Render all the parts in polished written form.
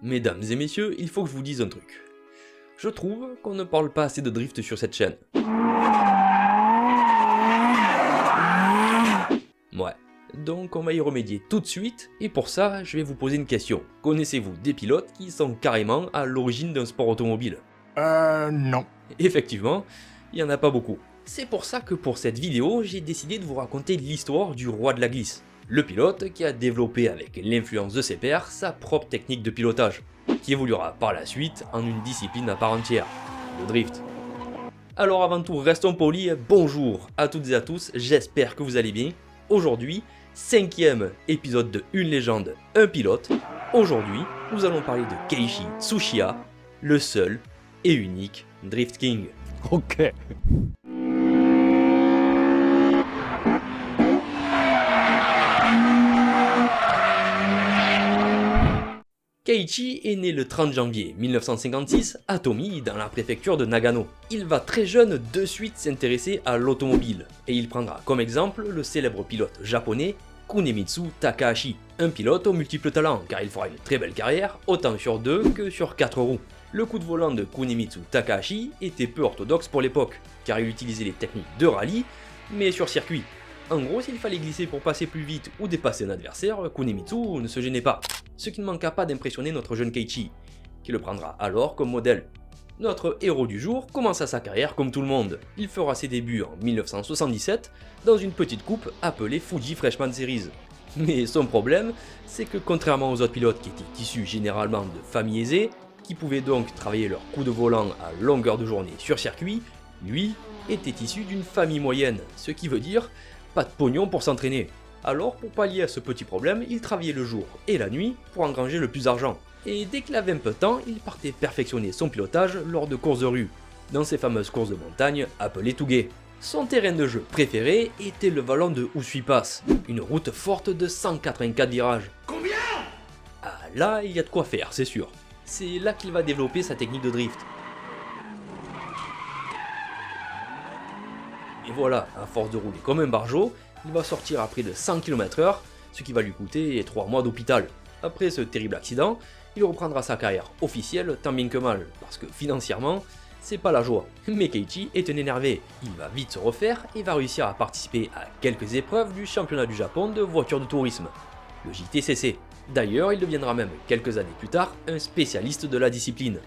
Mesdames et messieurs, il faut que je vous dise un truc. Je trouve qu'on ne parle pas assez de drift sur cette chaîne. Ouais, donc on va y remédier tout de suite, et pour ça, je vais vous poser une question. Connaissez-vous des pilotes qui sont carrément à l'origine d'un sport automobile? Non. Effectivement, il n'y en a pas beaucoup. C'est pour ça que pour cette vidéo, j'ai décidé de vous raconter l'histoire du roi de la glisse. Le pilote qui a développé avec l'influence de ses pairs sa propre technique de pilotage, qui évoluera par la suite en une discipline à part entière, le drift. Alors avant tout, restons polis, bonjour à toutes et à tous, j'espère que vous allez bien. Aujourd'hui, 5e épisode de Une légende, un pilote. Aujourd'hui, nous allons parler de Keiichi Tsuchiya, le seul et unique Drift King. Ok. Keiichi est né le 30 janvier 1956 à Tomi, dans la préfecture de Nagano. Il va très jeune de suite s'intéresser à l'automobile, et il prendra comme exemple le célèbre pilote japonais Kunemitsu Takahashi, un pilote aux multiples talents car il fera une très belle carrière autant sur 2 que sur 4 roues. Le coup de volant de Kunemitsu Takahashi était peu orthodoxe pour l'époque, car il utilisait les techniques de rallye, mais sur circuit. En gros, s'il fallait glisser pour passer plus vite ou dépasser un adversaire, Kunemitsu ne se gênait pas. Ce qui ne manqua pas d'impressionner notre jeune Keiichi, qui le prendra alors comme modèle. Notre héros du jour commença sa carrière comme tout le monde. Il fera ses débuts en 1977 dans une petite coupe appelée Fuji Freshman Series. Mais son problème, c'est que contrairement aux autres pilotes qui étaient issus généralement de familles aisées, qui pouvaient donc travailler leur coup de volant à longueur de journée sur circuit, lui était issu d'une famille moyenne, ce qui veut dire pas de pognon pour s'entraîner. Alors pour pallier à ce petit problème, il travaillait le jour et la nuit pour engranger le plus d'argent. Et dès qu'il avait un peu de temps, il partait perfectionner son pilotage lors de courses de rue, dans ces fameuses courses de montagne appelées Touge. Son terrain de jeu préféré était le vallon de Usui Pass, une route forte de 184 virages. Combien? Ah là, il y a de quoi faire, c'est sûr. C'est là qu'il va développer sa technique de drift. Et voilà, à force de rouler comme un barjot, il va sortir à près de 100 km/h, ce qui va lui coûter 3 mois d'hôpital. Après ce terrible accident, il reprendra sa carrière officielle tant bien que mal, parce que financièrement, c'est pas la joie. Mais Keiichi est un énervé, il va vite se refaire et va réussir à participer à quelques épreuves du championnat du Japon de voitures de tourisme, le JTCC. D'ailleurs, il deviendra même quelques années plus tard un spécialiste de la discipline.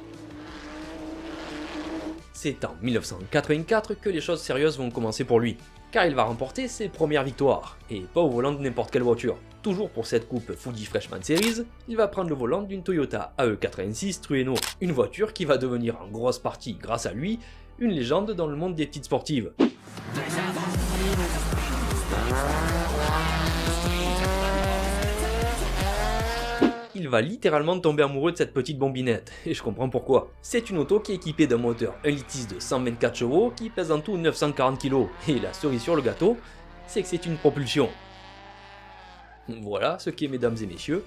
C'est en 1984 que les choses sérieuses vont commencer pour lui, car il va remporter ses premières victoires, et pas au volant de n'importe quelle voiture. Toujours pour cette coupe Fuji Freshman Series, il va prendre le volant d'une Toyota AE86 Trueno, une voiture qui va devenir en grosse partie, grâce à lui, une légende dans le monde des petites sportives. Il va littéralement tomber amoureux de cette petite bombinette, et je comprends pourquoi. C'est une auto qui est équipée d'un moteur 1,6 litre de 124 chevaux qui pèse en tout 940 kg, et la cerise sur le gâteau, c'est que c'est une propulsion. Voilà ce qu'est, mesdames et messieurs,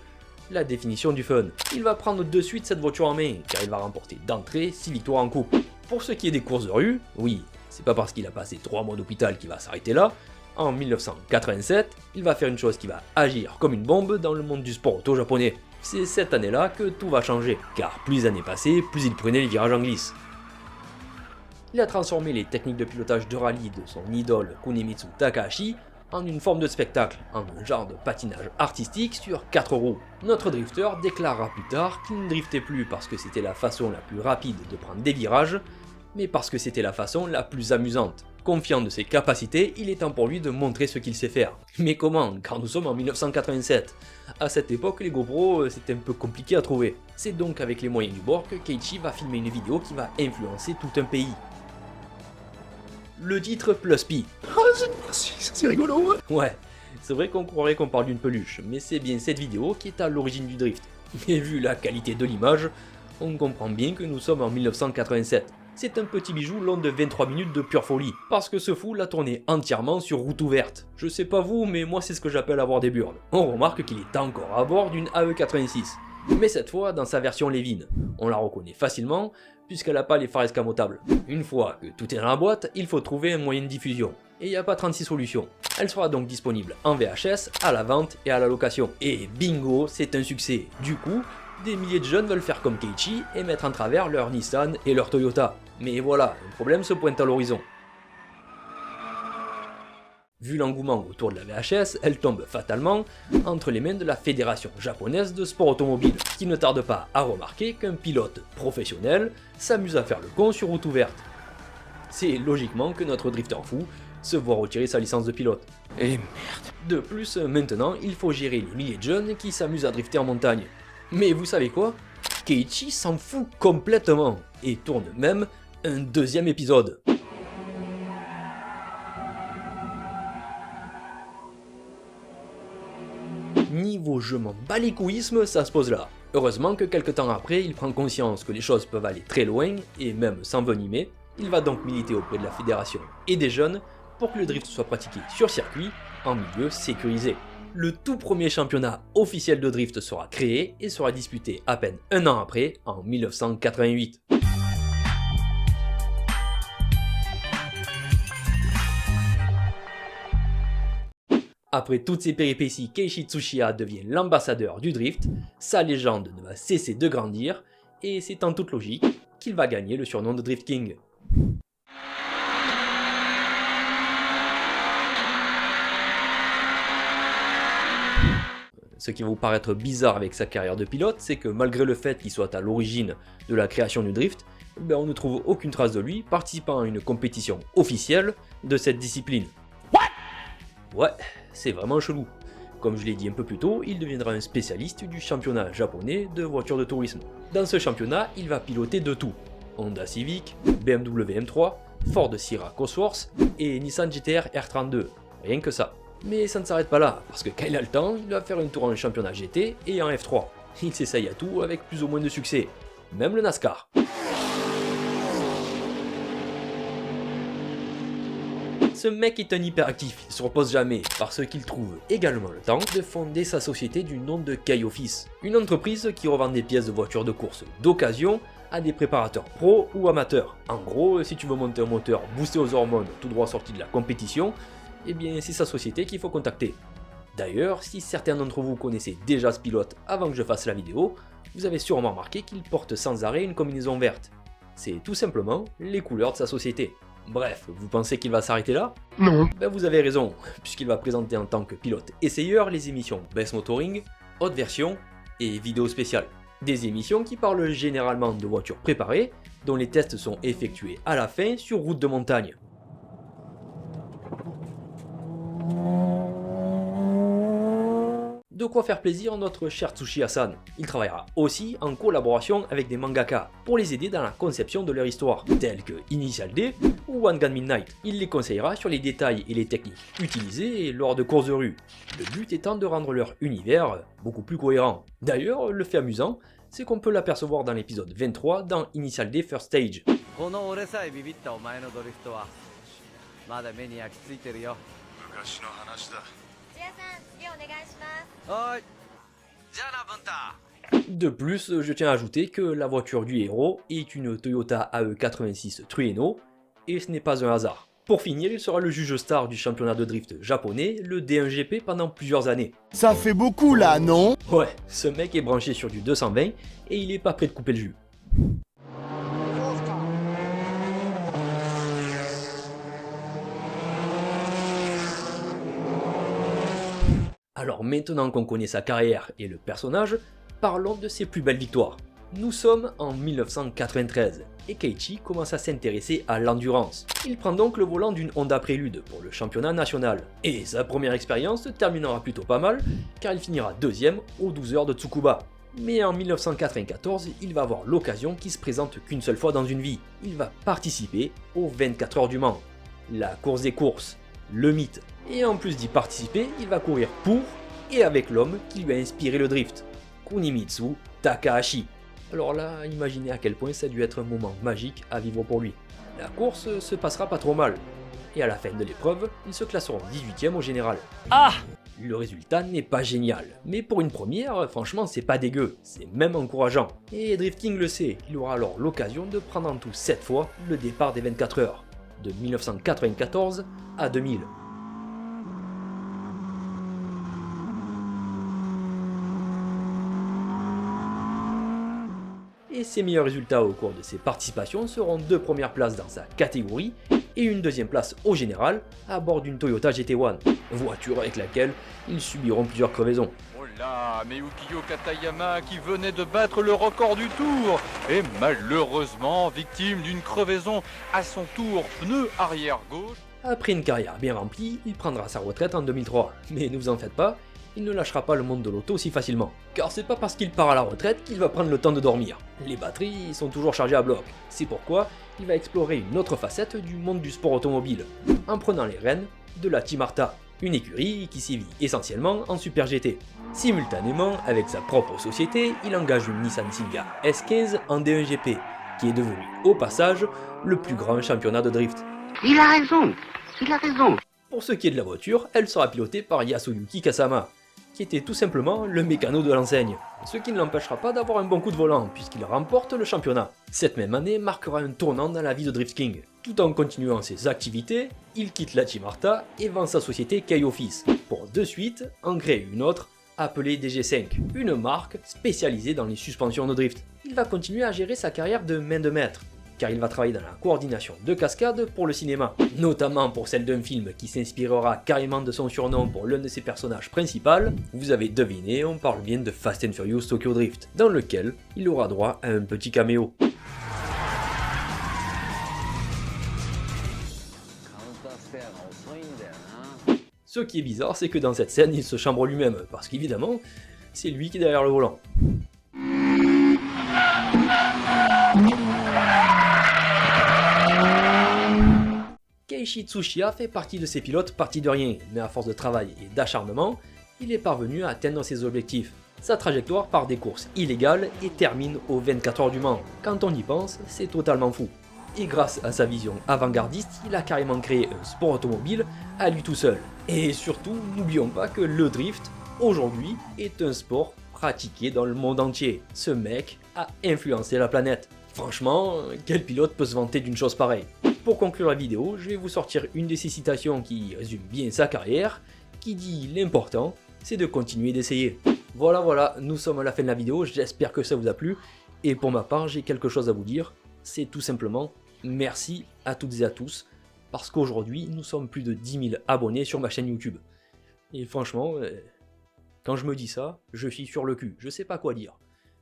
la définition du fun. Il va prendre de suite cette voiture en main, car il va remporter d'entrée 6 victoires en coupe. Pour ce qui est des courses de rue, oui, c'est pas parce qu'il a passé 3 mois d'hôpital qu'il va s'arrêter là. En 1987, il va faire une chose qui va agir comme une bombe dans le monde du sport auto japonais. C'est cette année-là que tout va changer, car plus les années passaient, plus il prenait les virages en glisse. Il a transformé les techniques de pilotage de rallye de son idole Kunemitsu Takahashi en une forme de spectacle, en un genre de patinage artistique sur 4 roues. Notre drifter déclarera plus tard qu'il ne driftait plus parce que c'était la façon la plus rapide de prendre des virages, mais parce que c'était la façon la plus amusante. Confiant de ses capacités, il est temps pour lui de montrer ce qu'il sait faire. Mais comment? Car nous sommes en 1987. À cette époque, les GoPro, c'était un peu compliqué à trouver. C'est donc avec les moyens du bord que Keiichi va filmer une vidéo qui va influencer tout un pays. Le titre Plus Pi. C'est rigolo. Ouais, c'est vrai qu'on croirait qu'on parle d'une peluche, mais c'est bien cette vidéo qui est à l'origine du drift. Mais vu la qualité de l'image, on comprend bien que nous sommes en 1987. C'est un petit bijou long de 23 minutes de pure folie, parce que ce fou l'a tourné entièrement sur route ouverte. Je sais pas vous, mais moi c'est ce que j'appelle avoir des burnes. On remarque qu'il est encore à bord d'une AE86, mais cette fois dans sa version Levin. On la reconnaît facilement, puisqu'elle n'a pas les phares escamotables. Une fois que tout est dans la boîte, il faut trouver un moyen de diffusion. Et il n'y a pas 36 solutions. Elle sera donc disponible en VHS, à la vente et à la location. Et bingo, c'est un succès. Du coup, des milliers de jeunes veulent faire comme Keiichi et mettre en travers leur Nissan et leur Toyota. Mais voilà, un problème se pointe à l'horizon. Vu l'engouement autour de la VHS, elle tombe fatalement entre les mains de la Fédération japonaise de sport automobile, qui ne tarde pas à remarquer qu'un pilote professionnel s'amuse à faire le con sur route ouverte. C'est logiquement que notre drifter fou se voit retirer sa licence de pilote. Et merde. De plus, maintenant, il faut gérer les milliers de jeunes qui s'amusent à drifter en montagne. Mais vous savez quoi? Keiichi s'en fout complètement, et tourne même un deuxième épisode. Niveau je m'en bats les couillismes, ça se pose là. Heureusement que quelques temps après, il prend conscience que les choses peuvent aller très loin, et même s'envenimer. Il va donc militer auprès de la fédération et des jeunes pour que le drift soit pratiqué sur circuit, en milieu sécurisé. Le tout premier championnat officiel de drift sera créé et sera disputé à peine un an après, en 1988. Après toutes ces péripéties, Keiichi Tsuchiya devient l'ambassadeur du drift, sa légende ne va cesser de grandir, et c'est en toute logique qu'il va gagner le surnom de Drift King. Ce qui va vous paraître bizarre avec sa carrière de pilote, c'est que malgré le fait qu'il soit à l'origine de la création du drift, on ne trouve aucune trace de lui participant à une compétition officielle de cette discipline. Ouais, c'est vraiment chelou. Comme je l'ai dit un peu plus tôt, il deviendra un spécialiste du championnat japonais de voitures de tourisme. Dans ce championnat, il va piloter de tout. Honda Civic, BMW M3, Ford Sierra Cosworth et Nissan GT-R R32. Rien que ça. Mais ça ne s'arrête pas là, parce que quand il a le temps, il va faire une tour en championnat GT et en F3. Il s'essaye à tout avec plus ou moins de succès. Même le NASCAR. Ce mec est un hyperactif, il se repose jamais, parce qu'il trouve également le temps de fonder sa société du nom de Kei-Office, une entreprise qui revend des pièces de voitures de course d'occasion à des préparateurs pros ou amateurs. En gros, si tu veux monter un moteur boosté aux hormones tout droit sorti de la compétition, eh bien c'est sa société qu'il faut contacter. D'ailleurs, si certains d'entre vous connaissaient déjà ce pilote avant que je fasse la vidéo, vous avez sûrement remarqué qu'il porte sans arrêt une combinaison verte. C'est tout simplement les couleurs de sa société. Bref, vous pensez qu'il va s'arrêter là? Non. Vous avez raison, puisqu'il va présenter en tant que pilote essayeur les émissions Best Motoring, Haute Version et Vidéo Spéciale. Des émissions qui parlent généralement de voitures préparées, dont les tests sont effectués à la fin sur route de montagne. De quoi faire plaisir à notre cher Tsuchiya-san. Il travaillera aussi en collaboration avec des mangaka pour les aider dans la conception de leur histoire, tels que Initial D ou One Gun Midnight. Il les conseillera sur les détails et les techniques utilisées lors de courses de rue, le but étant de rendre leur univers beaucoup plus cohérent. D'ailleurs, le fait amusant, c'est qu'on peut l'apercevoir dans l'épisode 23 dans Initial D First Stage. De plus, je tiens à ajouter que la voiture du héros est une Toyota AE86 Trueno, et ce n'est pas un hasard. Pour finir, il sera le juge star du championnat de drift japonais, le D1GP, pendant plusieurs années. Ça fait beaucoup là, non? Ouais, ce mec est branché sur du 220 et il est pas prêt de couper le jus. Alors maintenant qu'on connaît sa carrière et le personnage, parlons de ses plus belles victoires. Nous sommes en 1993 et Keiichi commence à s'intéresser à l'endurance. Il prend donc le volant d'une Honda Prélude pour le championnat national. Et sa première expérience terminera plutôt pas mal car il finira deuxième aux 12 heures de Tsukuba. Mais en 1994, il va avoir l'occasion qui se présente qu'une seule fois dans une vie. Il va participer aux 24 heures du Mans, la course des courses, le mythe. Et en plus d'y participer, il va courir pour et avec l'homme qui lui a inspiré le drift, Kunimitsu Takahashi. Alors là, imaginez à quel point ça a dû être un moment magique à vivre pour lui. La course se passera pas trop mal, et à la fin de l'épreuve, ils se classeront 18e au général. Ah! Le résultat n'est pas génial, mais pour une première, franchement c'est pas dégueu, c'est même encourageant. Et Drifting le sait, il aura alors l'occasion de prendre en tout 7 fois le départ des 24 heures. de 1994 à 2000. Et ses meilleurs résultats au cours de ses participations seront 2 premières places dans sa catégorie et une 2e place au général à bord d'une Toyota GT1, voiture avec laquelle ils subiront plusieurs crevaisons. Oh là, mais Ukiyo Katayama qui venait de battre le record du tour est malheureusement victime d'une crevaison à son tour pneu arrière gauche. Après une carrière bien remplie, il prendra sa retraite en 2003, mais ne vous en faites pas, il ne lâchera pas le monde de l'auto si facilement. Car c'est pas parce qu'il part à la retraite qu'il va prendre le temps de dormir. Les batteries sont toujours chargées à bloc. C'est pourquoi il va explorer une autre facette du monde du sport automobile, en prenant les rênes de la Team Arta, une écurie qui sévit essentiellement en Super GT. Simultanément, avec sa propre société, il engage une Nissan Silvia S15 en D1 GP, qui est devenu au passage le plus grand championnat de drift. Il a raison, il a raison. Pour ce qui est de la voiture, elle sera pilotée par Yasuyuki Kasama, qui était tout simplement le mécano de l'enseigne, ce qui ne l'empêchera pas d'avoir un bon coup de volant puisqu'il remporte le championnat. Cette même année marquera un tournant dans la vie de Drift King. Tout en continuant ses activités, il quitte la Team Arta et vend sa société K-Office, pour de suite en créer une autre appelée DG5, une marque spécialisée dans les suspensions de drift. Il va continuer à gérer sa carrière de main de maître, car il va travailler dans la coordination de cascades pour le cinéma, notamment pour celle d'un film qui s'inspirera carrément de son surnom pour l'un de ses personnages principaux. Vous avez deviné, on parle bien de Fast and Furious Tokyo Drift, dans lequel il aura droit à un petit caméo. Ce qui est bizarre, c'est que dans cette scène, il se chambre lui-même, parce qu'évidemment, c'est lui qui est derrière le volant. Keiichi Tsuchiya fait partie de ces pilotes partis de rien, mais à force de travail et d'acharnement, il est parvenu à atteindre ses objectifs. Sa trajectoire part des courses illégales et termine aux 24 heures du Mans. Quand on y pense, c'est totalement fou. Et grâce à sa vision avant-gardiste, il a carrément créé un sport automobile à lui tout seul. Et surtout, n'oublions pas que le drift, aujourd'hui, est un sport pratiqué dans le monde entier. Ce mec a influencé la planète. Franchement, quel pilote peut se vanter d'une chose pareille? Pour conclure la vidéo, je vais vous sortir une de ces citations qui résume bien sa carrière, qui dit l'important, c'est de continuer d'essayer. Voilà, nous sommes à la fin de la vidéo, j'espère que ça vous a plu, et pour ma part, j'ai quelque chose à vous dire, c'est tout simplement merci à toutes et à tous, parce qu'aujourd'hui, nous sommes plus de 10 000 abonnés sur ma chaîne YouTube. Et franchement, quand je me dis ça, je suis sur le cul, je sais pas quoi dire.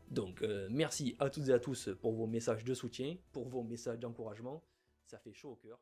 Donc merci à toutes et à tous pour vos messages de soutien, pour vos messages d'encouragement, ça fait chaud au cœur.